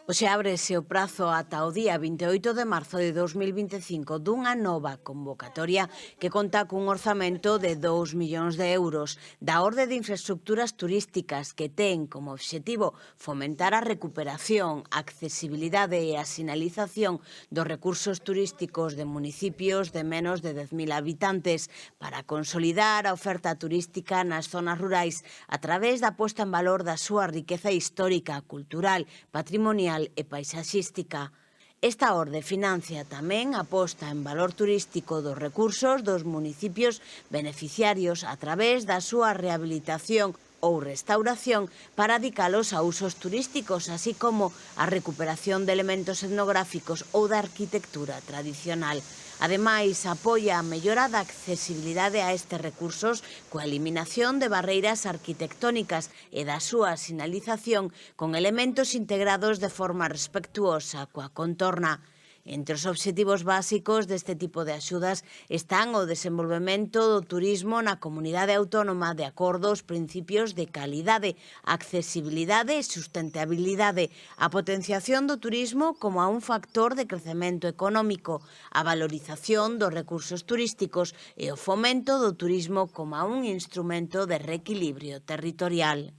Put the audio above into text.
Hoxe ábrese o prazo ata o día 28 de marzo de 2025 dunha nova convocatoria que conta cun orzamento de 2 millóns de euros da orde de infraestructuras turísticas que ten como obxectivo fomentar a recuperación, a accesibilidade e a sinalización dos recursos turísticos de municipios de menos de 10.000 habitantes para consolidar a oferta turística nas zonas rurais a través da posta en valor da súa riqueza histórica, cultural, patrimonial e paisaxística. Esta orde financia tamén a posta en valor turístico dos recursos dos municipios beneficiarios a través da súa rehabilitación ou restauración para dedicalos a usos turísticos, así como a recuperación de elementos etnográficos ou da arquitectura tradicional. Ademais, apoia a mellora da accesibilidade a estes recursos coa eliminación de barreiras arquitectónicas e da súa sinalización con elementos integrados de forma respectuosa coa contorna. Entre os obxectivos básicos deste tipo de axudas están o desenvolvemento do turismo na comunidade autónoma de acordo aos principios de calidade, accesibilidade e sustentabilidade, a potenciación do turismo como a un factor de crecemento económico, a valorización dos recursos turísticos e o fomento do turismo como a un instrumento de reequilibrio territorial.